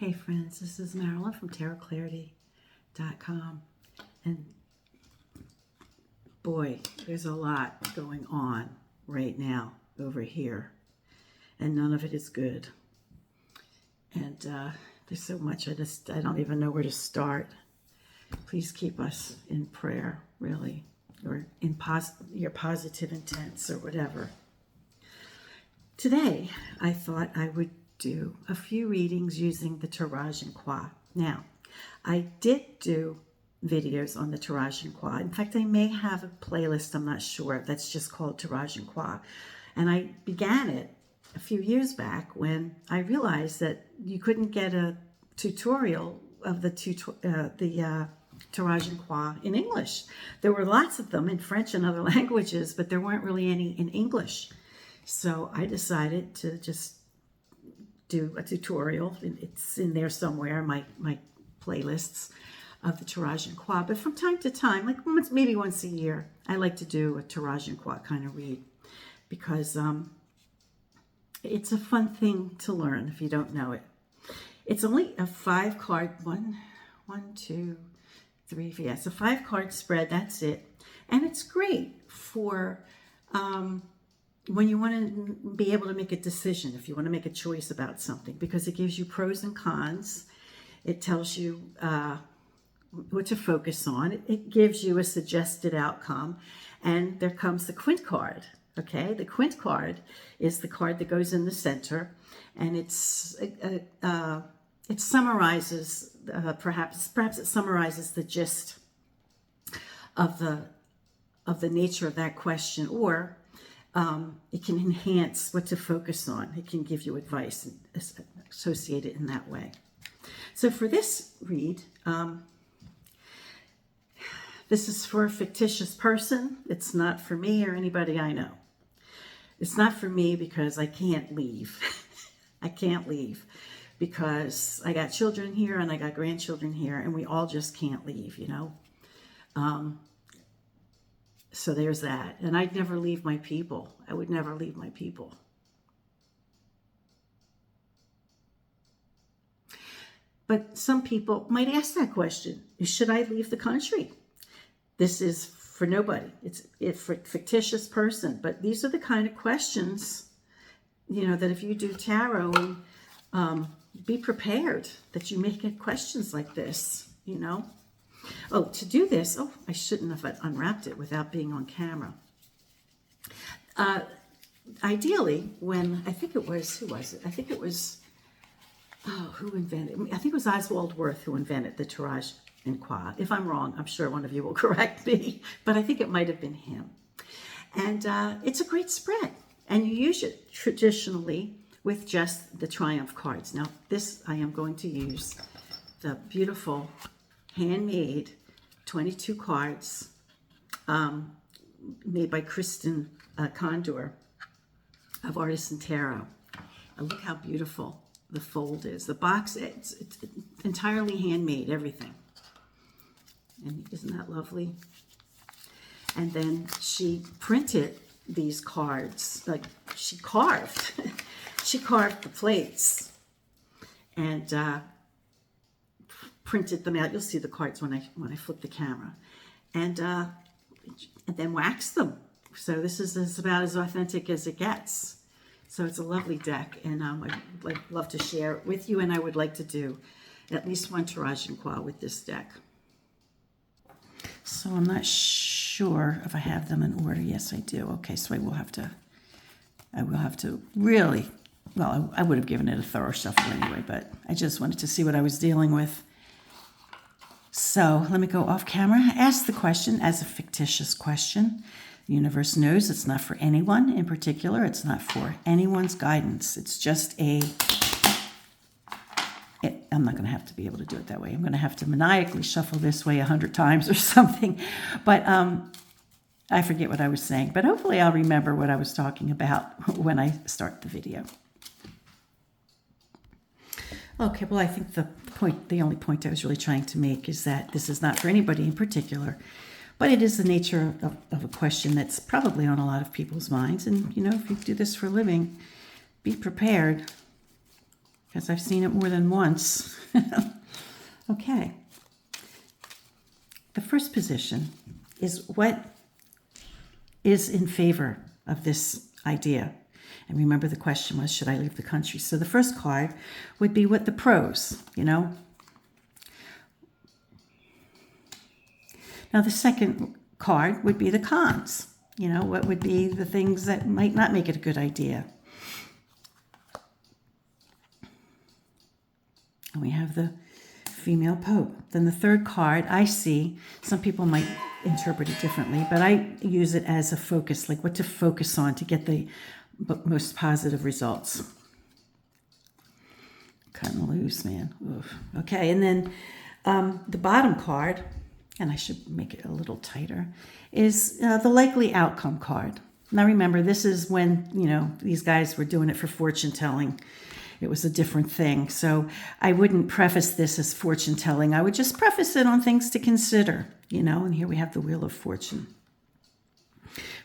Hey friends, this is Marilyn from tarotclarity.com, and boy, there's a lot going on right now over here, and none of it is good. And there's so much, I don't even know where to start. Please keep us in prayer, really, or in your positive intents or whatever. Today, I thought I would do a few readings using the Tirage and Croix. Now, I did do videos on the Tirage and Croix. In fact, I may have a playlist, I'm not sure, that's just called Tirage and Croix. And I began it a few years back when I realized that you couldn't get a tutorial of the Tirage and Croix in English. There were lots of them in French and other languages, but there weren't really any in English. So I decided to just do a tutorial. It's in there somewhere, my playlists of the Tirage and Croix. But from time to time, like maybe once a year, I like to do a Tirage and Croix kind of read because it's a fun thing to learn if you don't know it. It's only a 5-card, one, two, three, yeah, it's a 5-card spread, that's it. And it's great for when you want to be able to make a decision, if you want to make a choice about something, because it gives you pros and cons. It tells you what to focus on. It gives you a suggested outcome. And there comes the Quint card. Okay, the Quint card is the card that goes in the center, and it summarizes, perhaps it summarizes the gist of the nature of that question, or it can enhance what to focus on. It can give you advice and associate it in that way. So for this read, this is for a fictitious person. It's not for me or anybody I know. It's not for me because I can't leave. I can't leave because I got children here and I got grandchildren here, and we all just can't leave, you know. So there's that. And I'd never leave my people. I would never leave my people. But some people might ask that question. Should I leave the country? This is for nobody. It's for a fictitious person. But these are the kind of questions, you know, that if you do tarot, be prepared that you may get questions like this, you know. Oh, to do this, I shouldn't have unwrapped it without being on camera. Ideally, when, I think it was, who was it? I think it was, who invented, I think it was Oswald Wirth who invented the Tirage and Croix. If I'm wrong, I'm sure one of you will correct me, but I think it might have been him. And it's a great spread, and you use it traditionally with just the Triumph cards. Now, this I am going to use the beautiful handmade 22 cards made by Krisztin Kondor of Artisan Tarot. Look how beautiful the fold is. The box, it's entirely handmade, everything. And isn't that lovely? And then she printed these cards, like she carved. She carved the plates and printed them out. You'll see the cards when I flip the camera, and then wax them. So this is about as authentic as it gets. So it's a lovely deck, and I'd love to share it with you. And I would like to do at least one Tirage and Croix with this deck. So I'm not sure if I have them in order. Yes, I do. Okay, so I will have to really. Well, I would have given it a thorough shuffle anyway, but I just wanted to see what I was dealing with. So let me go off camera. Ask the question as a fictitious question. The universe knows it's not for anyone in particular. It's not for anyone's guidance. It's just I'm not going to have to be able to do it that way. I'm going to have to maniacally shuffle this way 100 times or something. But I forget what I was saying. But hopefully I'll remember what I was talking about when I start the video. Okay, well, I think the only point I was really trying to make is that this is not for anybody in particular, but it is the nature of a question that's probably on a lot of people's minds. And, you know, if you do this for a living, be prepared because I've seen it more than once. Okay. The first position is what is in favor of this idea. And remember, the question was, should I leave the country? So the first card would be what the pros, Now the second card would be the cons. What would be the things that might not make it a good idea? And we have the female pope. Then the third card, I see, some people might interpret it differently, but I use it as a focus, like what to focus on to get the most positive results. Cutting loose, man. Oof. Okay, and then the bottom card, and I should make it a little tighter, is the likely outcome card. Now remember, this is when, these guys were doing it for fortune telling. It was a different thing. So I wouldn't preface this as fortune telling. I would just preface it on things to consider, and here we have the Wheel of Fortune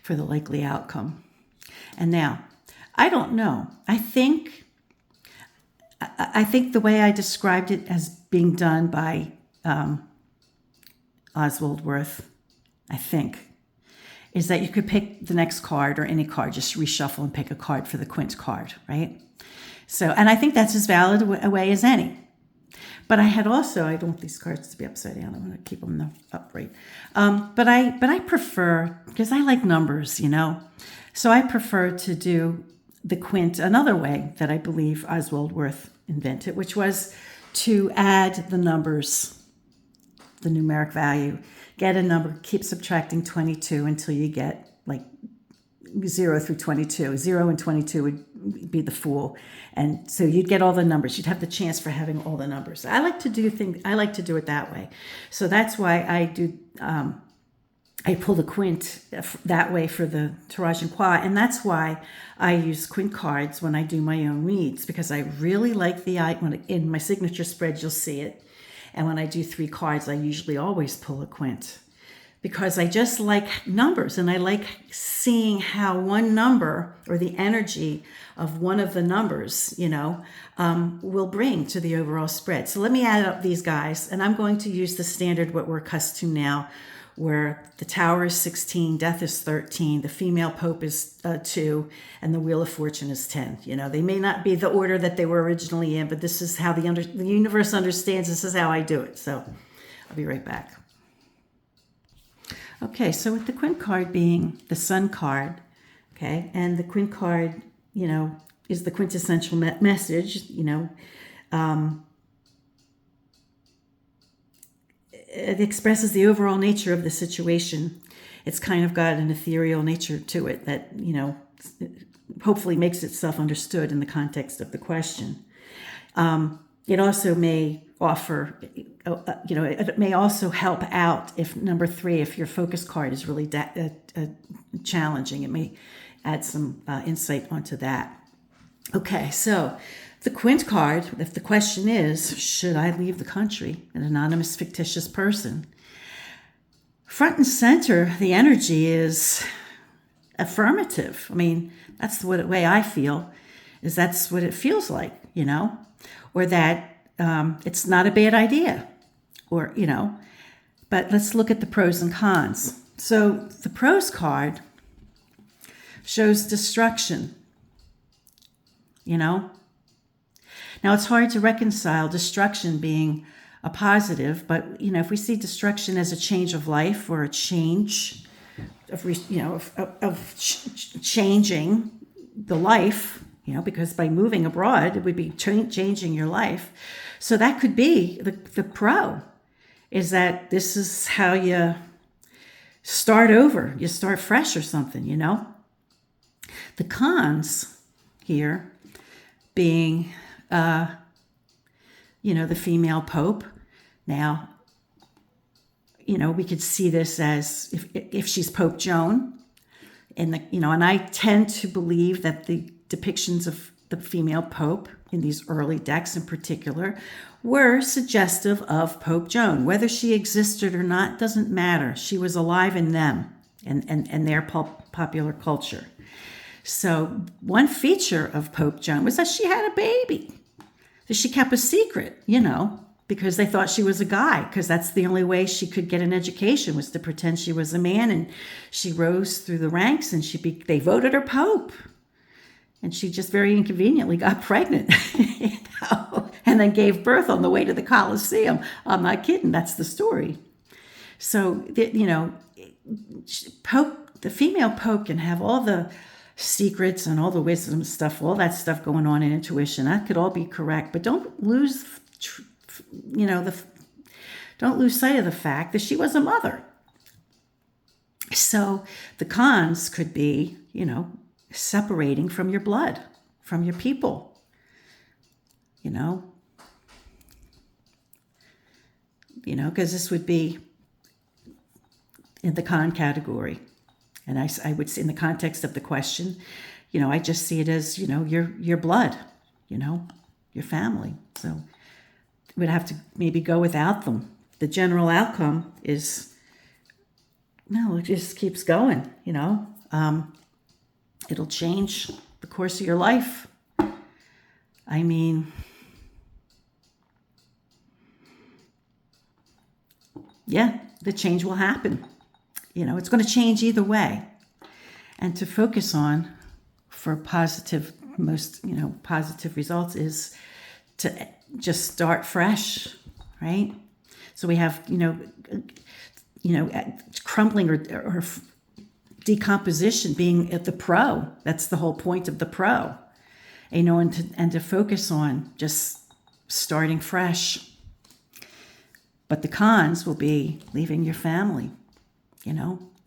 for the likely outcome. And now, I don't know. I think the way I described it as being done by Oswald Wirth, I think, is that you could pick the next card or any card, just reshuffle and pick a card for the quint card, right? So, and I think that's as valid a way as any. But I had also, I don't want these cards to be upside down. I want to keep them upright. But I prefer, because I like numbers, So I prefer to do the quint another way that I believe Oswald Wirth invented, which was to add the numbers, the numeric value. Get a number, keep subtracting 22 until you get like 0 through 22. 0 and 22 would be the Fool. And so you'd get all the numbers. You'd have the chance for having all the numbers. I like to do it that way. So that's why I do, I pull the quint that way for the Tirage and Croix. And that's why I use quint cards when I do my own reads, because I really like in my signature spread, you'll see it. And when I do 3 cards, I usually always pull a quint, because I just like numbers, and I like seeing how one number or the energy of one of the numbers, will bring to the overall spread. So let me add up these guys, and I'm going to use the standard, what we're accustomed now, where the Tower is 16, Death is 13, the female Pope is 2, and the Wheel of Fortune is 10. They may not be the order that they were originally in, but this is how the universe understands. This is how I do it. So I'll be right back. Okay, so with the quint card being the Sun card, okay, and the quint card, is the quintessential message, it expresses the overall nature of the situation. It's kind of got an ethereal nature to it that, hopefully makes itself understood in the context of the question. It also may offer, it may also help out if number 3, if your focus card is really challenging, it may add some insight onto that. Okay, so the quint card, if the question is, should I leave the country? An anonymous fictitious person. Front and center, the energy is affirmative. I mean, that's the way I feel, is that's what it feels like, or that it's not a bad idea, or, but let's look at the pros and cons. So the pros card shows destruction, Now it's hard to reconcile destruction being a positive, but, if we see destruction as a change of life or a change of changing the life, because by moving abroad, it would be changing your life. So that could be the pro, is that this is how you start over. You start fresh or something, The cons here being, the female Pope. Now, we could see this as if she's Pope Joan, and I tend to believe that the depictions of the female Pope in these early decks in particular were suggestive of Pope Joan. Whether she existed or not doesn't matter. She was alive in them and their popular culture. So one feature of Pope Joan was that she had a baby. She kept a secret, because they thought she was a guy, because that's the only way she could get an education, was to pretend she was a man. And she rose through the ranks, and they voted her pope. And she just very inconveniently got pregnant, and then gave birth on the way to the Colosseum. I'm not kidding. That's the story. So, the female pope can have all the secrets and all the wisdom stuff, all that stuff going on in intuition. That could all be correct, but don't lose, don't lose sight of the fact that she was a mother. So the cons could be, separating from your blood, from your people, because this would be in the con category. And I would say, in the context of the question, I just see it as, your blood, your family. So we'd have to maybe go without them. The general outcome is, no, it just keeps going, it'll change the course of your life. I mean, yeah, the change will happen. It's going to change either way. And to focus on for positive, positive results is to just start fresh, right? So we have, crumbling or decomposition being at the pro. That's the whole point of the pro, and to focus on just starting fresh. But the cons will be leaving your family,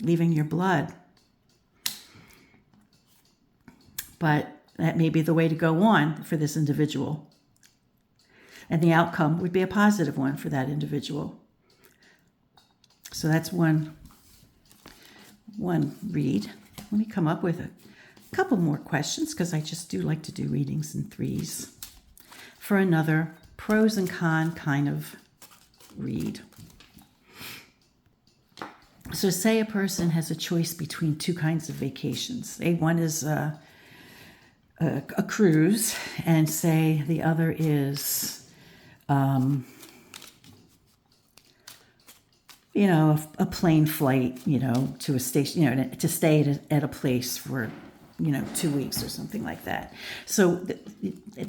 leaving your blood. But that may be the way to go on for this individual. And the outcome would be a positive one for that individual. So that's one read. Let me come up with a couple more questions, because I just do like to do readings in threes, for another pros and con kind of read. So say a person has a choice between two kinds of vacations. One is a cruise, and say the other is a plane flight, to a station, to stay at a place for, 2 weeks or something like that. So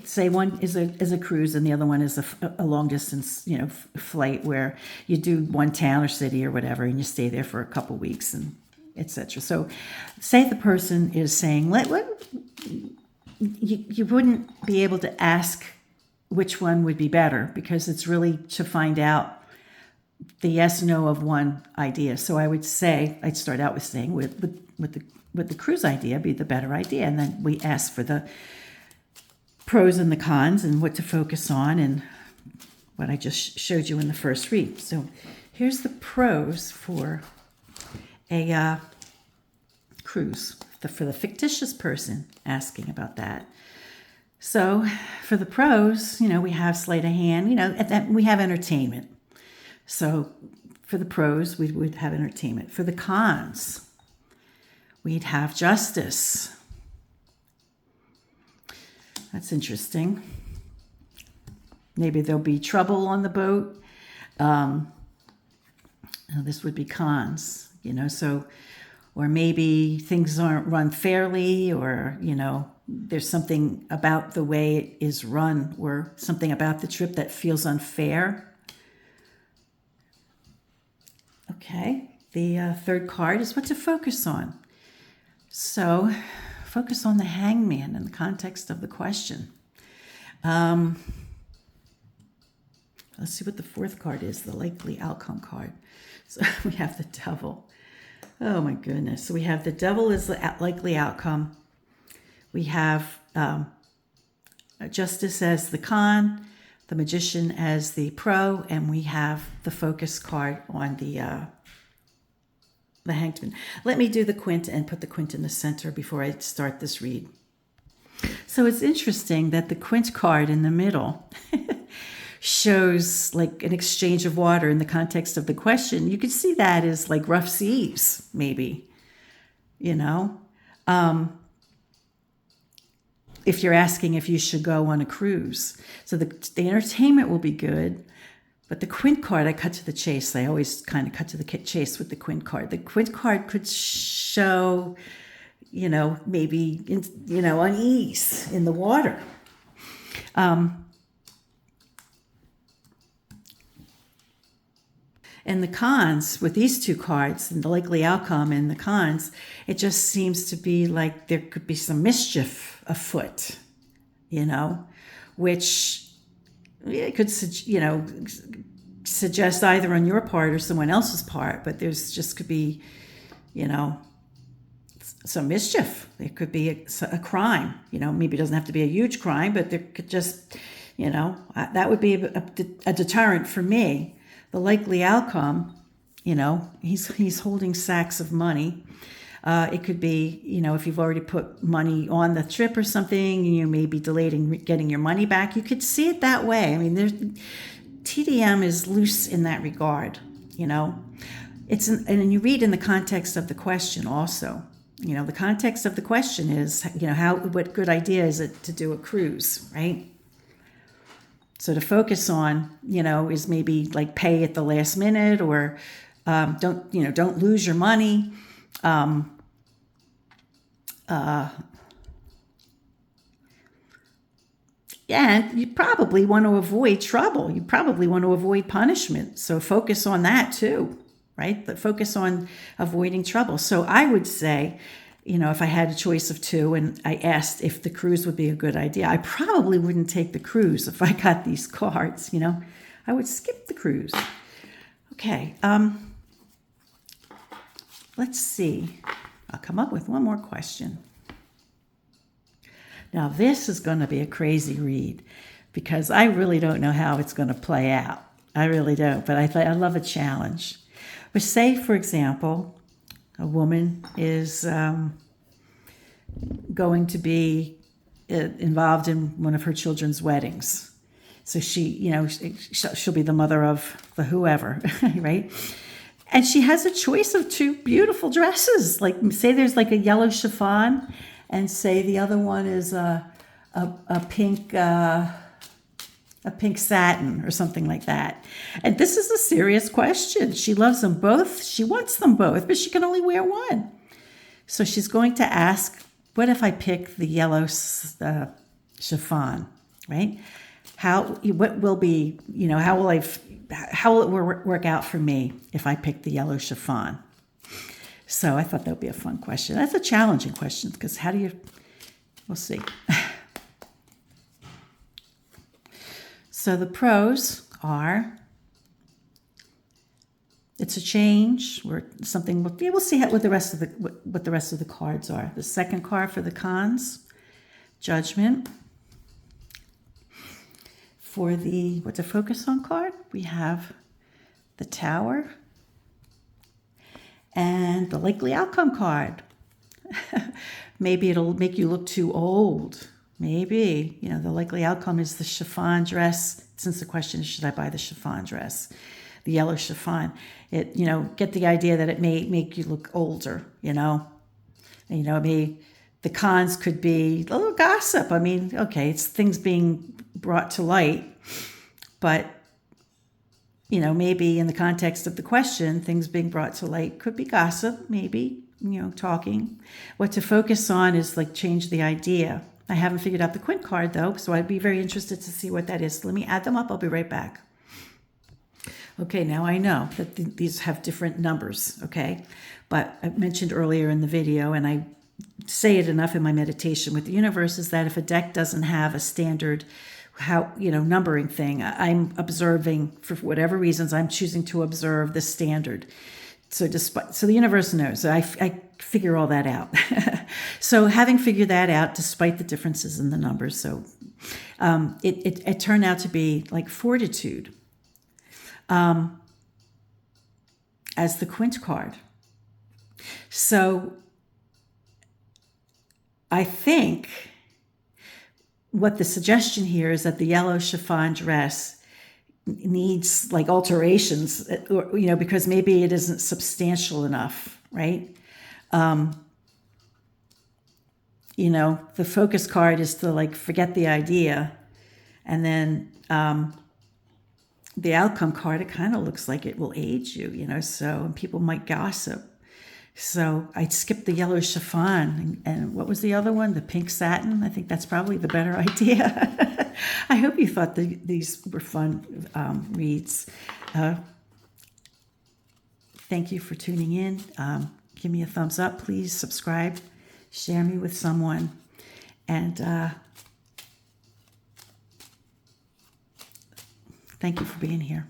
say one is a cruise, and the other one is a long distance, flight where you do one town or city or whatever, and you stay there for a couple weeks, and etc. So say the person is saying, you wouldn't be able to ask which one would be better, because it's really to find out the yes, no of one idea. So I would say, I'd start out with saying with the cruise idea be the better idea. And then we ask for the pros and the cons and what to focus on, and what I just showed you in the first read. So here's the pros for a cruise, for the fictitious person asking about that. So for the pros, we have sleight of hand, we have entertainment. So for the pros, we would have entertainment. For the cons, we'd have justice. That's interesting. Maybe there'll be trouble on the boat. This would be cons, so, or maybe things aren't run fairly, or, there's something about the way it is run, or something about the trip that feels unfair. Okay, the third card is what to focus on. So focus on the hangman in the context of the question. Let's see what the fourth card is, the likely outcome card. So we have the devil. Oh my goodness. So we have the devil as the likely outcome. We have justice as the con, the magician as the pro, and we have the focus card on the hanged man. Let me do the quint and put the quint in the center before I start this read. So it's interesting that the quint card in the middle shows like an exchange of water in the context of the question. You could see that as like rough seas, maybe, if you're asking if you should go on a cruise. So the entertainment will be good, but the quint card, I cut to the chase. I always kind of cut to the chase with the quint card. The quint card could show, maybe, unease in the water. And the cons with these two cards, and the likely outcome and the cons, it just seems to be like there could be some mischief afoot, which it could, suggest either on your part or someone else's part, but there's just could be, some mischief. There could be a crime, maybe it doesn't have to be a huge crime, but there could just, that would be a deterrent for me. The likely outcome, he's holding sacks of money. It could be, if you've already put money on the trip or something, you may be delayed in getting your money back. You could see it that way. I mean, TDM is loose in that regard, and you read in the context of the question also. The context of the question is, what good idea is it to do a cruise, right? So to focus on, is maybe like pay at the last minute, or don't lose your money. And you probably want to avoid trouble. You probably want to avoid punishment. So focus on that too, right? But focus on avoiding trouble. So I would say, if I had a choice of two and I asked if the cruise would be a good idea, I probably wouldn't take the cruise if I got these cards, I would skip the cruise. Okay, let's see. I'll come up with one more question. Now, this is going to be a crazy read because I really don't know how it's going to play out. I really don't, but I love a challenge. But say, for example, a woman is going to be involved in one of her children's weddings. So she'll be the mother of the whoever, right? And she has a choice of two beautiful dresses. Like, say there's like a yellow chiffon, and say the other one is a pink satin or something like that. And this is a serious question. She loves them both. She wants them both, but she can only wear one. So she's going to ask, what if I pick the yellow chiffon, right? How will it work out for me if I pick the yellow chiffon? So I thought that would be a fun question. That's a challenging question because we'll see. So the pros are, it's a change or something. We'll see what the rest of the cards are. The second card for the cons, Judgment. For the what to focus on card, we have the Tower and the likely outcome card. Maybe it'll make you look too old. Maybe, the likely outcome is the chiffon dress. Since the question is, should I buy the chiffon dress? The yellow chiffon. It, get the idea that it may make you look older, the cons could be a little gossip. I mean, okay, it's things being brought to light, but, maybe in the context of the question, things being brought to light could be gossip, maybe, talking. What to focus on is like change the idea. I haven't figured out the quint card though, so I'd be very interested to see what that is. Let me add them up. I'll be right back. Okay, now I know that these have different numbers, okay? But I mentioned earlier in the video, and I say it enough in my meditation with the universe, is that if a deck doesn't have a standard numbering thing, I'm observing, for whatever reasons, I'm choosing to observe the standard. So the universe knows. I figure all that out. So having figured that out, despite the differences in the numbers, so it turned out to be like fortitude as the quint card. So I think what the suggestion here is that the yellow chiffon dress needs like alterations, because maybe it isn't substantial enough, right? the focus card is to like forget the idea. And then the outcome card, it kind of looks like it will aid you, so, and people might gossip. So I skipped the yellow chiffon. And what was the other one? The pink satin. I think that's probably the better idea. I hope you thought these were fun reads. Thank you for tuning in. Give me a thumbs up, please. Subscribe. Share me with someone. And thank you for being here.